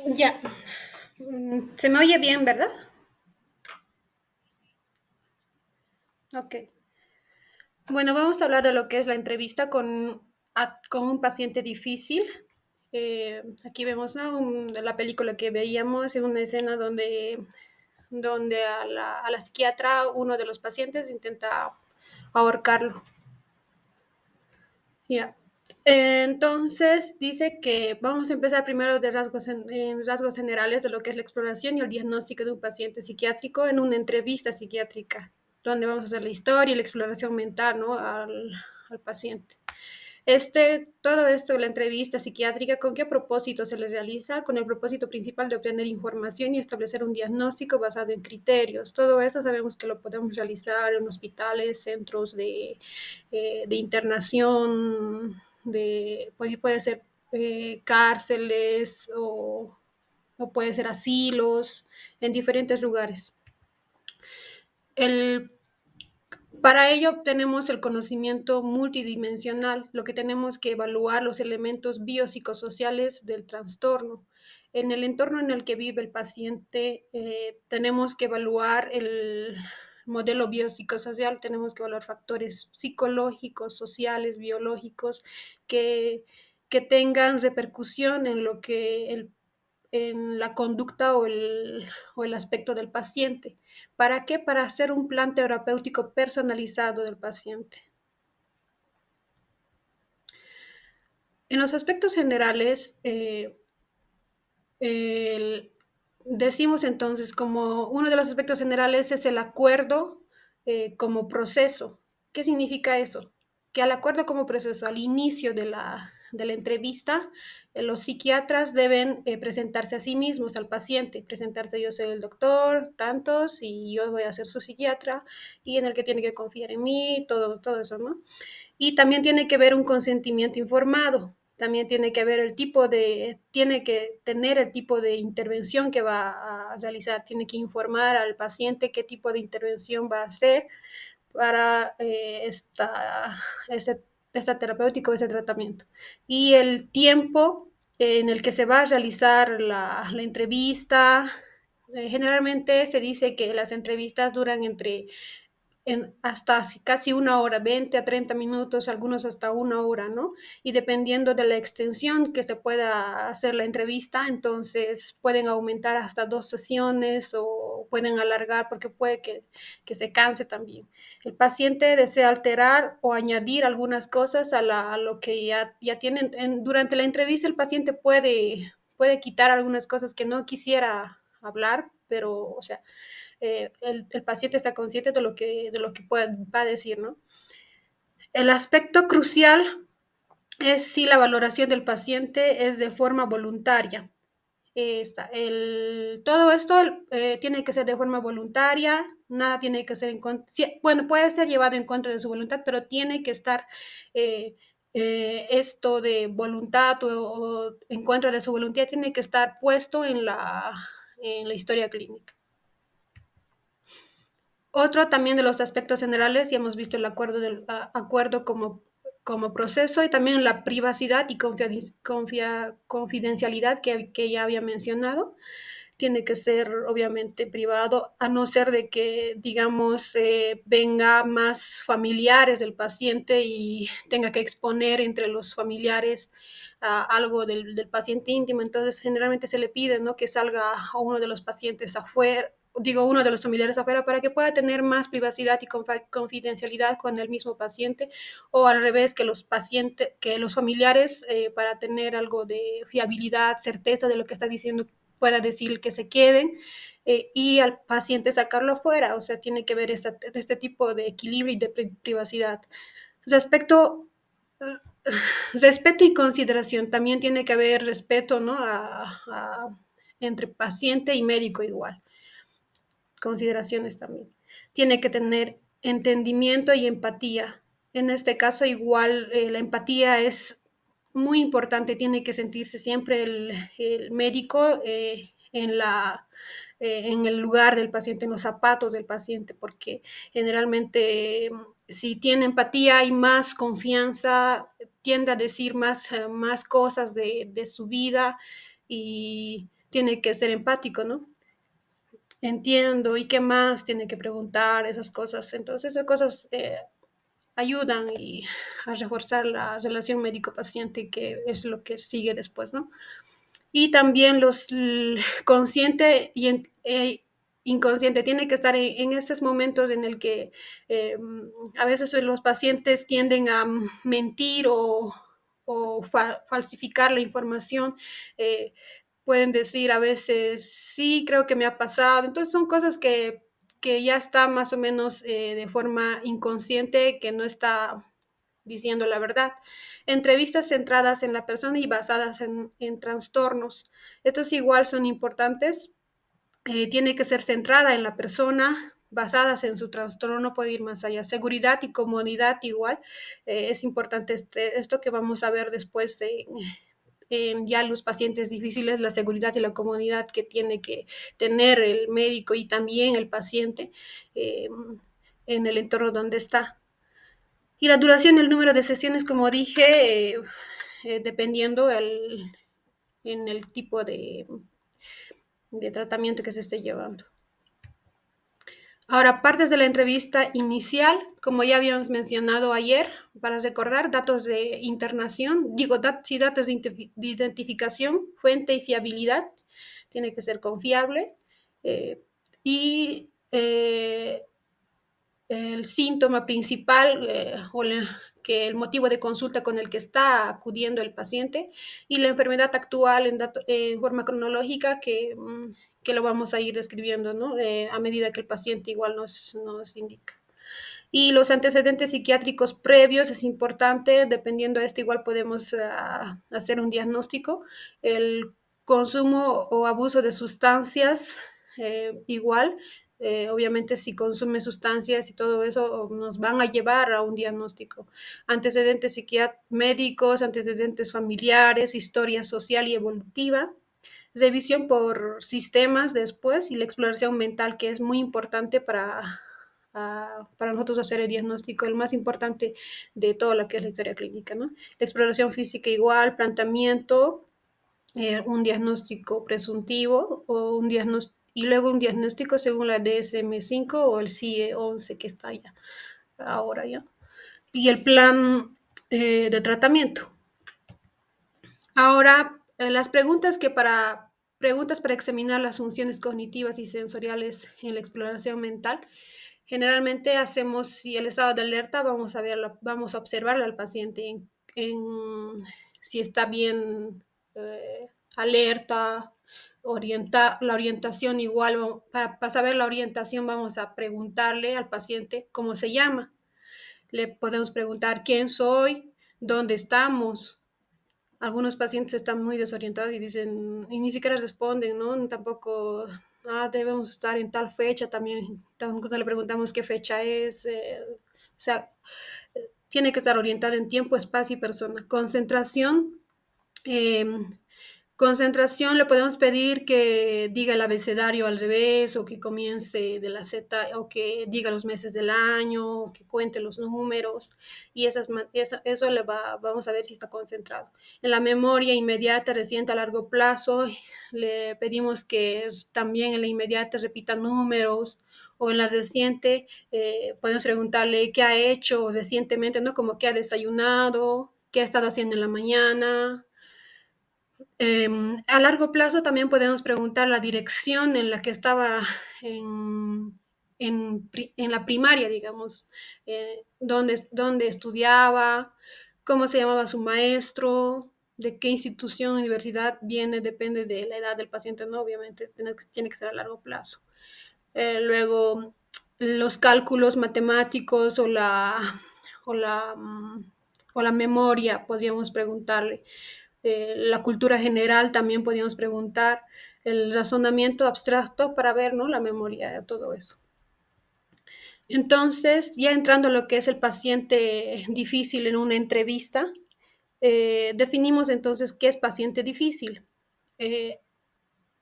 Ya. Se me oye bien, ¿verdad? Ok. Bueno, vamos a hablar de lo que es la entrevista con un paciente difícil. Aquí vemos, ¿no? De la película que veíamos en una escena donde a la psiquiatra uno de los pacientes intenta ahorcarlo. Ya. Entonces dice que vamos a empezar primero de en rasgos generales de lo que es la exploración y el diagnóstico de un paciente psiquiátrico en una entrevista psiquiátrica, donde vamos a hacer la historia y la exploración mental, ¿no? al paciente. Todo esto, la entrevista psiquiátrica, ¿con qué propósito se les realiza? Con el propósito principal de obtener información y establecer un diagnóstico basado en criterios. Todo esto sabemos que lo podemos realizar en hospitales, centros de internación, puede ser cárceles o puede ser asilos, en diferentes lugares. El Para ello obtenemos el conocimiento multidimensional, lo que tenemos que evaluar los elementos biopsicosociales del trastorno. En el entorno en el que vive el paciente, tenemos que evaluar el modelo biopsicosocial, tenemos que evaluar factores psicológicos, sociales, biológicos, que, que tengan repercusión en lo que en la conducta o el aspecto del paciente. ¿Para qué? Para hacer un plan terapéutico personalizado del paciente. En los aspectos generales, el- decimos entonces como uno de los aspectos generales es el acuerdo como proceso. ¿Qué significa eso? Que al acuerdo como proceso, al inicio de la entrevista, los psiquiatras deben presentarse a sí mismos, al paciente, presentarse: yo soy el doctor, tantos, y yo voy a ser su psiquiatra, y en el que tiene que confiar en mí, todo eso, ¿no? Y también tiene que haber un consentimiento informado, también tiene que tener el tipo de intervención que va a realizar, tiene que informar al paciente qué tipo de intervención va a hacer para este, esta terapéutico, ese tratamiento. Y el tiempo en el que se va a realizar la entrevista, generalmente se dice que las entrevistas duran hasta casi una hora, 20 a 30 minutos, algunos hasta una hora, ¿no? Y dependiendo de la extensión que se pueda hacer la entrevista, entonces pueden aumentar hasta 2 sesiones o pueden alargar porque puede que se canse también. El paciente desea alterar o añadir algunas cosas a lo que ya tienen. Durante la entrevista el paciente puede quitar algunas cosas que no quisiera hablar, pero, o sea, el paciente está consciente de lo que va a decir, ¿no? El aspecto crucial es si la valoración del paciente es de forma voluntaria. Todo esto tiene que ser de forma voluntaria, nada tiene que ser bueno, puede ser llevado en contra de su voluntad, pero tiene que estar eh, esto de voluntad o en contra de su voluntad, tiene que estar puesto en la historia clínica. Otro también de los aspectos generales, ya hemos visto el acuerdo como proceso, y también la privacidad y confidencialidad que ya había mencionado. Tiene que ser obviamente privado, a no ser de que, digamos, venga más familiares del paciente y tenga que exponer entre los familiares algo del paciente íntimo. Entonces, generalmente se le pide, ¿no?, que salga a uno de los pacientes afuera, digo, uno de los familiares afuera, para que pueda tener más privacidad y confidencialidad con el mismo paciente, o al revés, que los familiares, para tener algo de fiabilidad, certeza de lo que está diciendo, pueda decir que se queden, y al paciente sacarlo afuera. O sea, tiene que ver este tipo de equilibrio y de privacidad. Respecto, respeto y consideración, también tiene que haber respeto, ¿no?, entre paciente y médico igual. Consideraciones también. Tiene que tener entendimiento y empatía. En este caso, igual, la empatía es muy importante, tiene que sentirse siempre el médico en el lugar del paciente, en los zapatos del paciente, porque generalmente, si tiene empatía hay más confianza, tiende a decir más cosas de su vida, y tiene que ser empático, ¿no? Entiendo, ¿y qué más? Tiene que preguntar esas cosas. Entonces, esas cosas ayudan y a reforzar la relación médico-paciente, que es lo que sigue después, ¿no? Y también consciente y inconsciente tiene que estar en estos momentos en el que a veces los pacientes tienden a mentir o falsificar la información. eh, Pueden decir a veces, sí, creo que me ha pasado. Entonces son cosas que ya está más o menos de forma inconsciente, que no está diciendo la verdad. Entrevistas centradas en la persona y basadas en trastornos. Estos igual son importantes. Tiene que ser centrada en la persona, basadas en su trastorno, no puede ir más allá. Seguridad y comodidad igual. Es importante esto que vamos a ver después ya los pacientes difíciles, la seguridad y la comodidad que tiene que tener el médico y también el paciente eh, en el entorno donde está. Y la duración, el número de sesiones, como dije, dependiendo en el tipo de tratamiento que se esté llevando. Ahora, partes de la entrevista inicial, como ya habíamos mencionado ayer, para recordar datos de internación, sí, datos de identificación, fuente y fiabilidad, tiene que ser confiable, y el síntoma principal que el motivo de consulta con el que está acudiendo el paciente, y la enfermedad actual en forma cronológica que lo vamos a ir describiendo, ¿no? A medida que el paciente igual nos indica. Y los antecedentes psiquiátricos previos es importante, dependiendo de esto igual podemos hacer un diagnóstico. El consumo o abuso de sustancias igual, obviamente si consume sustancias y todo eso nos van a llevar a un diagnóstico. Antecedentes médicos, antecedentes familiares, historia social y evolutiva, revisión por sistemas después, y la exploración mental, que es muy importante para nosotros hacer el diagnóstico, el más importante de todo lo que es la historia clínica, ¿no? La exploración física igual, planteamiento, un diagnóstico presuntivo o un diagnóstico, y luego un diagnóstico según la DSM-5 o el CIE-11 que está ya ahora ya. Y el plan de tratamiento. Ahora, preguntas para examinar las funciones cognitivas y sensoriales en la exploración mental. Generalmente hacemos, si el estado de alerta, vamos a observarle al paciente si está bien alerta, la orientación igual. Para saber la orientación vamos a preguntarle al paciente cómo se llama. Le podemos preguntar quién soy, dónde estamos. Algunos pacientes están muy desorientados y dicen, y ni siquiera responden, ¿no? Tampoco, debemos estar en tal fecha también. Cuando le preguntamos qué fecha es, o sea, tiene que estar orientado en tiempo, espacio y persona. Eh, Concentración, le podemos pedir que diga el abecedario al revés, o que comience de la Z, o que diga los meses del año, o que cuente los números, y eso vamos a ver si está concentrado. En la memoria inmediata, reciente, a largo plazo, le pedimos que también en la inmediata repita números, o en la reciente podemos preguntarle qué ha hecho recientemente, ¿no? Como qué ha desayunado, qué ha estado haciendo en la mañana. A largo plazo también podemos preguntar la dirección en la que estaba en la primaria, digamos, dónde estudiaba, cómo se llamaba su maestro, de qué institución, universidad viene, depende de la edad del paciente, ¿no? Obviamente tiene que ser a largo plazo. Luego, los cálculos matemáticos o la, mm, o la memoria, podríamos preguntarle. La cultura general también podríamos preguntar, el razonamiento abstracto para ver, ¿no? La memoria, todo eso. Entonces, ya entrando a lo que es el paciente difícil en una entrevista, definimos entonces qué es paciente difícil.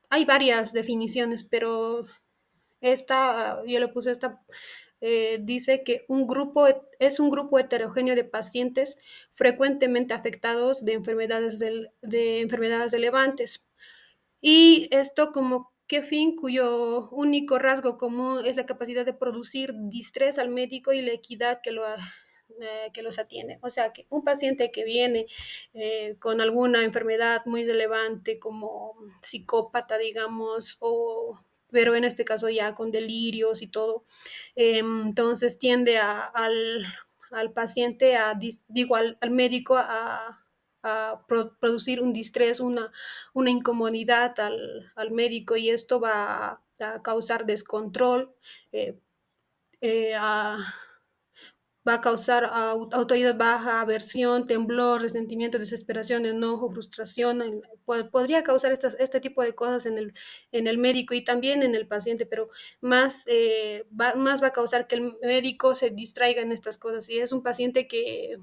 Hay varias definiciones, pero yo le puse esta, dice que es un grupo heterogéneo de pacientes frecuentemente afectados de enfermedades relevantes. Y esto como qué fin, cuyo único rasgo común es la capacidad de producir distrés al médico y la equidad que los atiende. O sea, que un paciente que viene con alguna enfermedad muy relevante como psicópata, digamos, pero en este caso ya con delirios y todo, entonces tiende al paciente, digo, al médico producir un distrés, una incomodidad al médico y esto va a causar descontrol, eh, eh, a, va a causar autoridad baja, aversión, temblor, resentimiento, desesperación, enojo, frustración. Podría causar este tipo de cosas en el médico y también en el paciente, pero más va a causar que el médico se distraiga en estas cosas y es un paciente que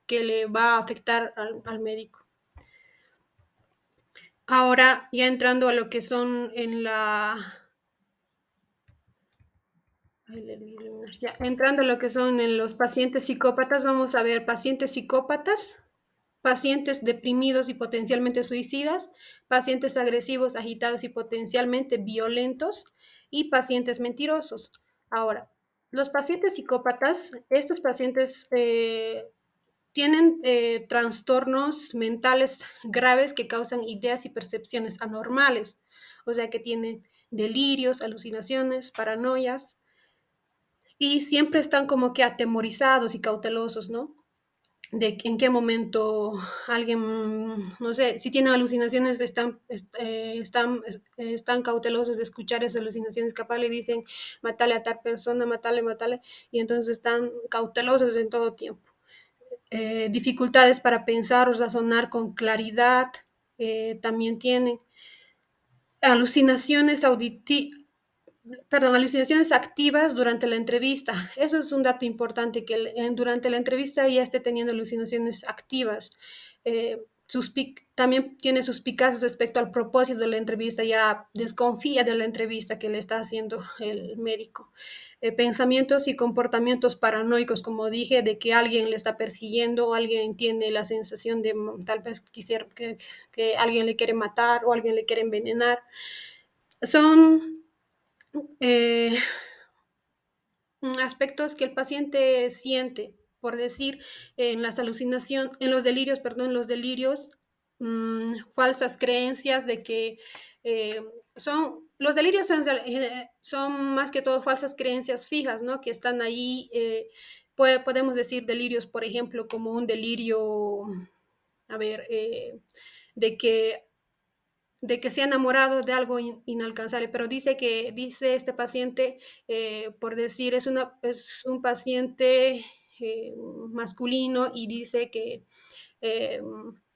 le va a afectar al médico. Ahora, ya entrando a lo que son ya, entrando a lo que son en los pacientes psicópatas, vamos a ver pacientes psicópatas, pacientes deprimidos y potencialmente suicidas, pacientes agresivos, agitados y potencialmente violentos y pacientes mentirosos. Ahora, los pacientes psicópatas, estos pacientes tienen trastornos mentales graves que causan ideas y percepciones anormales, o sea que tienen delirios, alucinaciones, paranoias y siempre están como que atemorizados y cautelosos, ¿no? De en qué momento alguien, no sé, si tienen alucinaciones, están cautelosos de escuchar esas alucinaciones, capaz le dicen, matale a tal persona, matale, matale, y entonces están cautelosos en todo tiempo. Dificultades para pensar o razonar con claridad, también tienen alucinaciones auditivas, perdón, alucinaciones activas durante la entrevista. Eso es un dato importante, que durante la entrevista ya esté teniendo alucinaciones activas. También tiene suspicacias respecto al propósito de la entrevista, ya desconfía de la entrevista que le está haciendo el médico. Pensamientos y comportamientos paranoicos, como dije, de que alguien le está persiguiendo, o alguien tiene la sensación de tal vez quisiera que alguien le quiere matar o alguien le quiere envenenar. Son eh, aspectos que el paciente siente, por decir, en las alucinaciones, en los delirios, perdón, los delirios, falsas creencias de que los delirios son más que todo falsas creencias fijas, ¿no? Que están ahí, podemos decir delirios, por ejemplo, como un delirio, a ver, de que se ha enamorado de algo inalcanzable, pero dice este paciente, por decir, es un paciente masculino y dice que eh,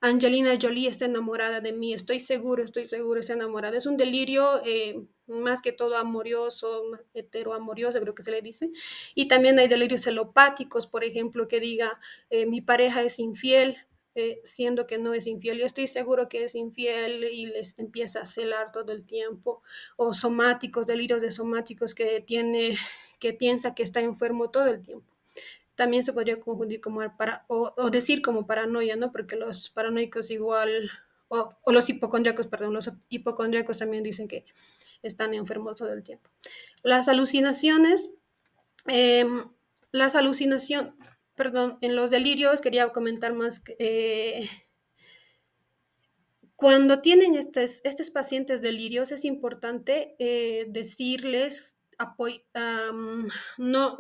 Angelina Jolie está enamorada de mí, estoy seguro, está enamorada. Es un delirio más que todo amoroso, heteroamoroso, creo que se le dice. Y también hay delirios celopáticos, por ejemplo, que diga, mi pareja es infiel, siendo que no es infiel. Yo estoy seguro que es infiel y les empieza a celar todo el tiempo. O somáticos, delirios de somáticos que piensa que está enfermo todo el tiempo. También se podría confundir como o decir como paranoia, ¿no? Porque los paranoicos igual, o los hipocondríacos, perdón, los hipocondríacos también dicen que están enfermos todo el tiempo. Las alucinaciones, eh, las alucinaciones, perdón, en los delirios quería comentar más. Cuando tienen estos pacientes delirios es importante decirles, no,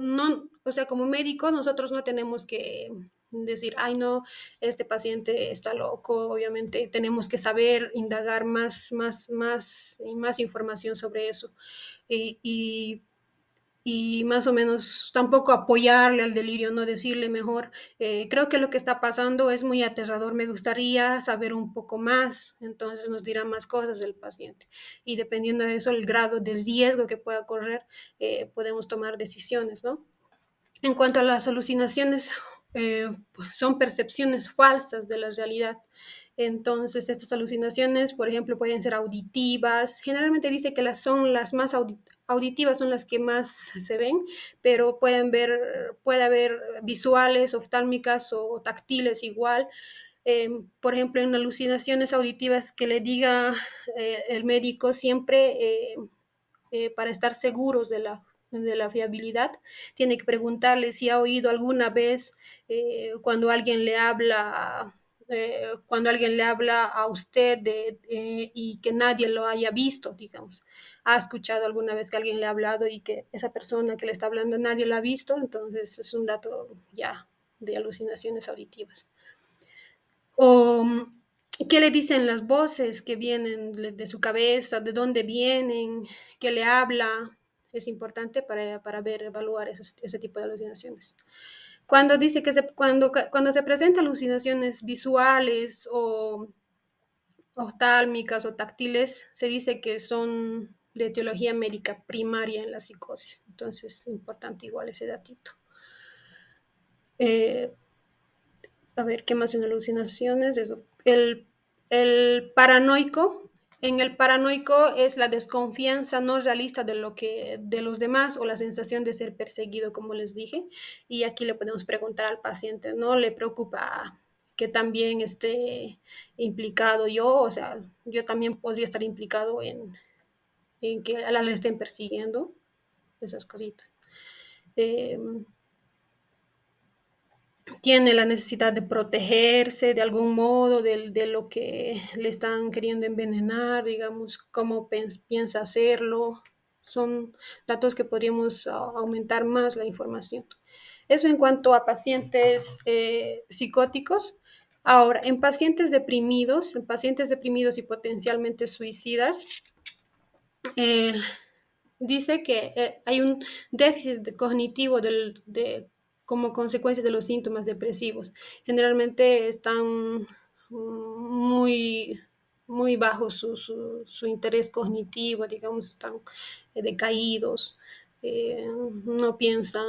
o sea, como médicos nosotros no tenemos que decir, ay no, este paciente está loco, obviamente tenemos que saber indagar más y más información sobre eso. Y y más o menos tampoco apoyarle al delirio, no decirle mejor, creo que lo que está pasando es muy aterrador, me gustaría saber un poco más, entonces nos dirá más cosas del paciente. Y dependiendo de eso, el grado de riesgo que pueda correr, podemos tomar decisiones, ¿no? En cuanto a las alucinaciones, pues son percepciones falsas de la realidad. Entonces, estas alucinaciones, por ejemplo, pueden ser auditivas. Generalmente dice que son las más auditivas, son las que más se ven, pero puede haber visuales, oftálmicas o táctiles igual. Por ejemplo, en alucinaciones auditivas que le diga el médico siempre, para estar seguros de la fiabilidad, tiene que preguntarle si ha oído alguna vez cuando alguien le habla, cuando alguien le habla a usted y que nadie lo haya visto, digamos. ¿Ha escuchado alguna vez que alguien le ha hablado y que esa persona que le está hablando nadie la ha visto? Entonces es un dato ya de alucinaciones auditivas. O qué le dicen las voces que vienen de su cabeza, de dónde vienen, qué le habla. Es importante para ver, evaluar ese tipo de alucinaciones. Cuando dice que cuando se presentan alucinaciones visuales o oftálmicas o táctiles, se dice que son de etiología médica primaria en la psicosis. Entonces es importante igual ese datito. Eh, a ver, ¿qué más en alucinaciones? Eso. El paranoico. En el paranoico es la desconfianza no realista de los demás o la sensación de ser perseguido, como les dije. Y aquí le podemos preguntar al paciente, ¿no? ¿Le preocupa que también esté implicado yo? O sea, yo también podría estar implicado en que a la le estén persiguiendo, esas cositas. Eh, Tiene la necesidad de protegerse de algún modo de lo que le están queriendo envenenar, digamos, cómo piensa hacerlo. Son datos que podríamos aumentar más la información. Eso en cuanto a pacientes psicóticos. Ahora, en pacientes deprimidos y potencialmente suicidas, eh, dice que hay un déficit cognitivo como consecuencia de los síntomas depresivos. Generalmente están muy, muy bajo su interés cognitivo, digamos, están decaídos, no piensan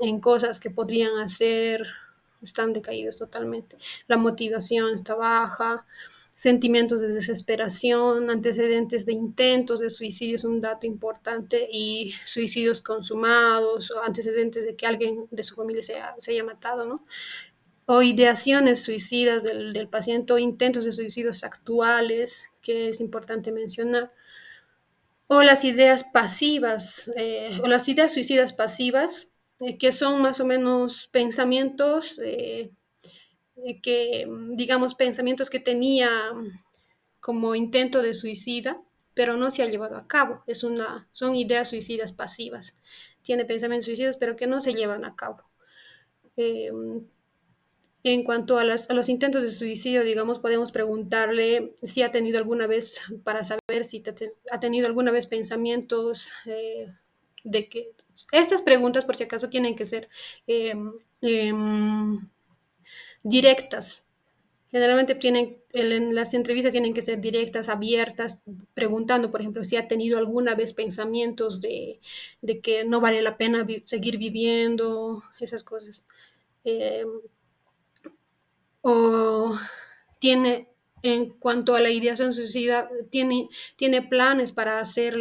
en cosas que podrían hacer, están decaídos totalmente. La motivación está baja, sentimientos de desesperación, antecedentes de intentos de suicidio es un dato importante y suicidios consumados o antecedentes de que alguien de su familia se haya matado, ¿no? O ideaciones suicidas del paciente o intentos de suicidios actuales, que es importante mencionar. O las ideas pasivas, o las ideas suicidas pasivas, que son más o menos pensamientos digamos, pensamientos que tenía como intento de suicida, pero no se ha llevado a cabo. Son ideas suicidas pasivas. Tiene pensamientos suicidas, pero que no se llevan a cabo. Eh, en cuanto a los intentos de suicidio, digamos, podemos preguntarle si ha tenido alguna vez, para saber si ha tenido alguna vez pensamientos de que... Estas preguntas, por si acaso, tienen que ser eh, eh, directas. Generalmente en las entrevistas tienen que ser directas, abiertas, preguntando, por ejemplo, si ha tenido alguna vez pensamientos de que no vale la pena seguir viviendo, esas cosas. Eh, o tiene, en cuanto a la ideación suicida, tiene planes para hacer,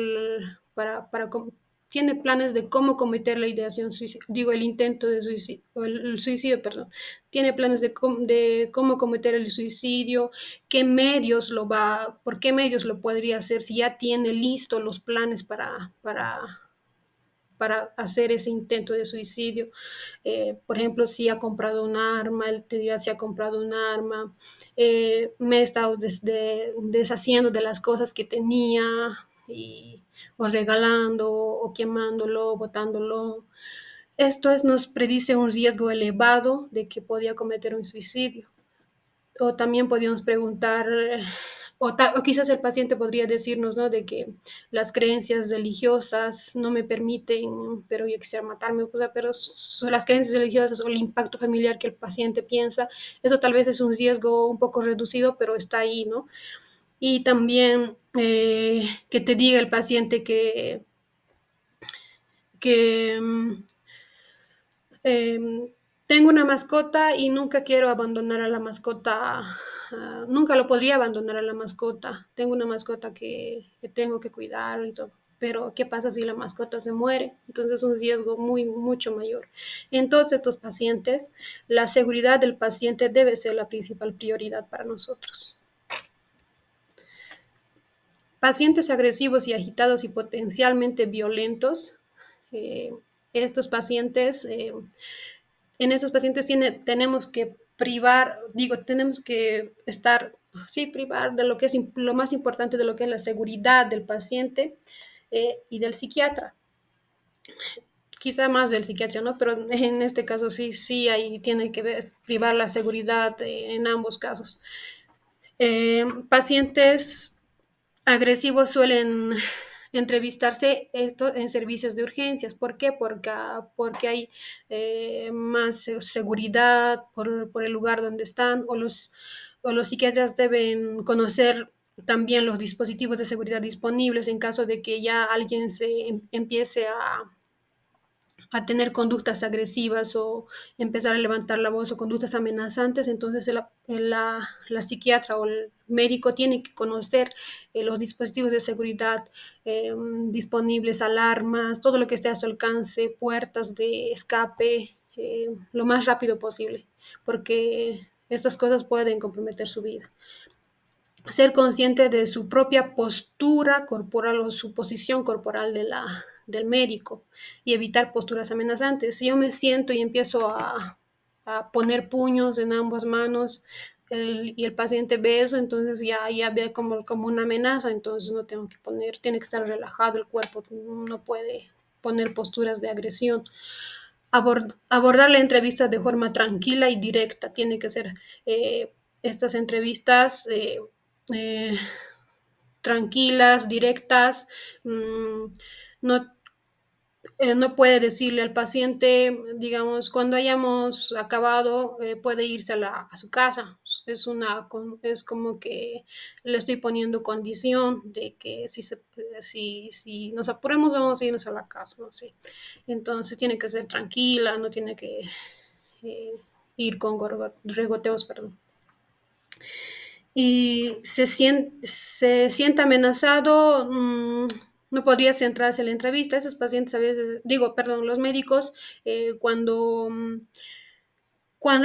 para tiene planes de cómo cometer la ideación suicida, digo, el intento de suicidio, el suicidio, perdón. Tiene planes de cómo cometer el suicidio, por qué medios lo podría hacer, si ya tiene listos los planes para hacer ese intento de suicidio. Por ejemplo, si ha comprado un arma, él te dirá si ha comprado un arma, me he estado deshaciendo de las cosas que tenía, o regalando, o quemándolo, botándolo. Nos predice un riesgo elevado de que podía cometer un suicidio. O también podríamos preguntar, o quizás el paciente podría decirnos, ¿no? De que las creencias religiosas no me permiten, pero yo quisiera matarme, o sea, pero son las creencias religiosas o el impacto familiar que el paciente piensa, eso tal vez es un riesgo un poco reducido, pero está ahí, ¿no? Y también que te diga el paciente que tengo una mascota y nunca quiero abandonar a la mascota, nunca lo podría abandonar a la mascota. Tengo una mascota que tengo que cuidar y todo. pero ¿qué pasa si la mascota se muere? Entonces es un riesgo mucho mayor. En todos estos pacientes, la seguridad del paciente debe ser la principal prioridad para nosotros. Pacientes agresivos y agitados y potencialmente violentos. eh, estos pacientes, en estos pacientes tenemos que tenemos que privar de lo que es lo más importante de lo que es la seguridad del paciente y del psiquiatra. Quizá más del psiquiatra, ¿no? Pero en este caso sí, ahí tiene que privar la seguridad en ambos casos. Pacientes agresivos suelen entrevistarse esto en servicios de urgencias. ¿Por qué? Porque hay más seguridad por el lugar donde están, o los psiquiatras deben conocer también los dispositivos de seguridad disponibles en caso de que ya alguien empiece a tener conductas agresivas o empezar a levantar la voz o conductas amenazantes. Entonces la psiquiatra o el médico tiene que conocer los dispositivos de seguridad disponibles, alarmas, todo lo que esté a su alcance, puertas de escape, lo más rápido posible, porque estas cosas pueden comprometer su vida. Ser consciente de su propia postura corporal o su posición corporal del médico y evitar posturas amenazantes. Si yo me siento y empiezo a poner puños en ambas manos y el paciente ve eso, entonces ya ve como una amenaza, entonces no tengo que tiene que estar relajado el cuerpo, no puede poner posturas de agresión. Abordar la entrevista de forma tranquila y directa, tiene que ser estas entrevistas eh, tranquilas, directas. No, no puede decirle al paciente, digamos, cuando hayamos acabado, puede irse a su casa. Es como que le estoy poniendo condición de que si nos apuramos vamos a irnos a la casa, ¿no? Sí. Entonces tiene que ser tranquila, no tiene que eh, ir con regoteos, perdón. Y se siente amenazado, no podría centrarse en la entrevista. Esos pacientes a veces, los médicos, cuando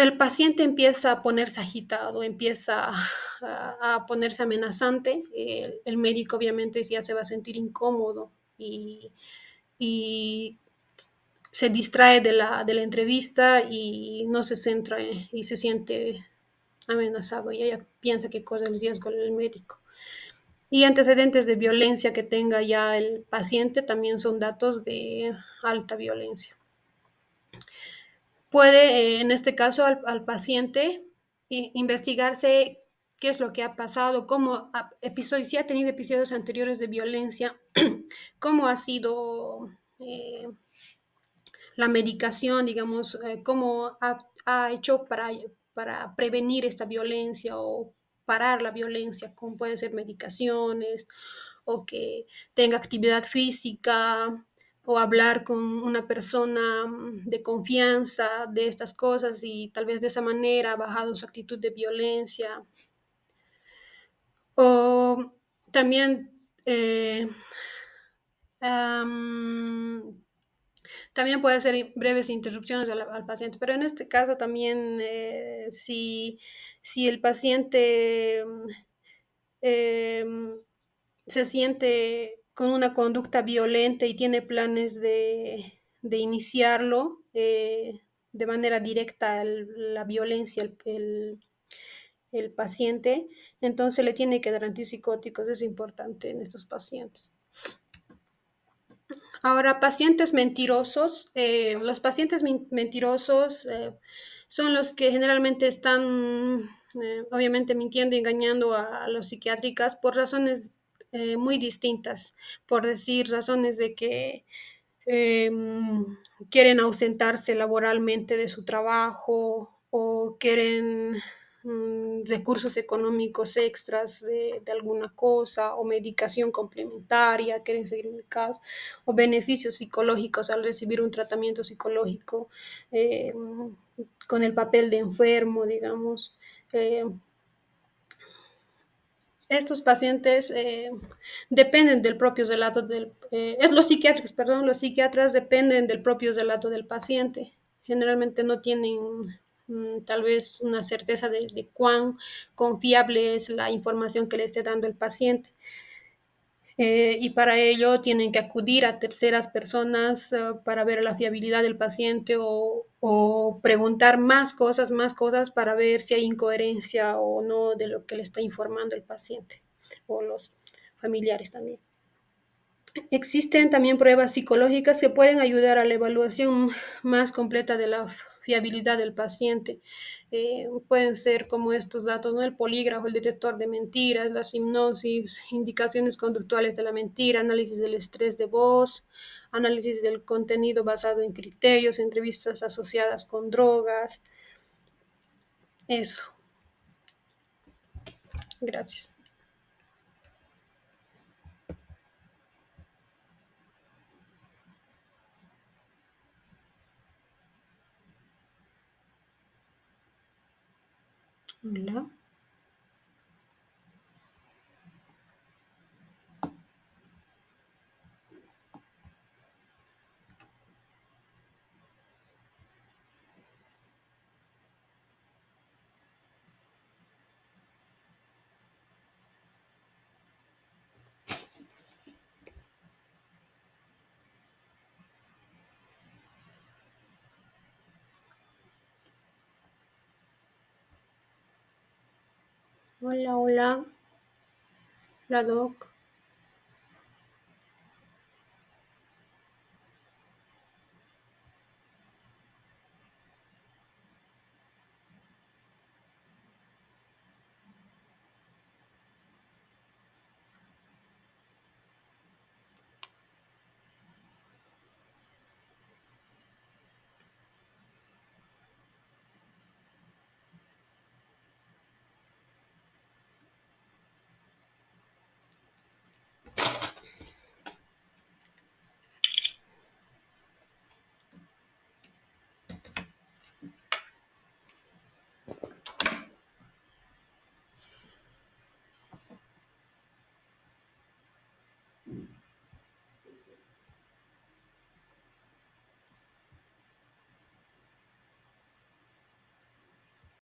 el paciente empieza a ponerse agitado, empieza a ponerse amenazante, el médico obviamente ya se va a sentir incómodo y se distrae de la entrevista y no se centra y se siente amenazado y ella piensa que corre el riesgo el médico. Y antecedentes de violencia que tenga ya el paciente también son datos de alta violencia. Puede, en este caso, al paciente investigarse qué es lo que ha pasado, si ha tenido episodios anteriores de violencia, cómo ha sido la medicación, digamos, cómo ha hecho para prevenir esta violencia o parar la violencia, como puede ser medicaciones o que tenga actividad física o hablar con una persona de confianza de estas cosas y tal vez de esa manera ha bajado su actitud de violencia. O también um, también puede ser breves interrupciones al paciente, pero en este caso también si el paciente eh, se siente con una conducta violenta y tiene planes de iniciarlo de manera directa la violencia, el paciente, entonces le tiene que dar antipsicóticos, es importante en estos pacientes. Ahora, pacientes mentirosos. Los pacientes mentirosos son los que generalmente están, obviamente, mintiendo y engañando a los psiquiátricas por razones muy distintas. Por decir, razones de que eh, quieren ausentarse laboralmente de su trabajo o quieren recursos económicos extras de alguna cosa o medicación complementaria, quieren seguir medicados o beneficios psicológicos al recibir un tratamiento psicológico con el papel de enfermo, digamos. Estos pacientes dependen del propio relato del, los psiquiatras, perdón, los psiquiatras dependen del propio relato del paciente. Generalmente no tienen tal vez una certeza de cuán confiable es la información que le esté dando el paciente. Y para ello tienen que acudir a terceras personas para ver la fiabilidad del paciente o preguntar más cosas para ver si hay incoherencia o no de lo que le está informando el paciente o los familiares también. Existen también pruebas psicológicas que pueden ayudar a la evaluación más completa de la fiabilidad del paciente. Pueden ser como estos datos, ¿no? El polígrafo, el detector de mentiras, las hipnosis, indicaciones conductuales de la mentira, análisis del estrés de voz, análisis del contenido basado en criterios, entrevistas asociadas con drogas. Eso. Gracias. Hola. Hola, hola. La doc.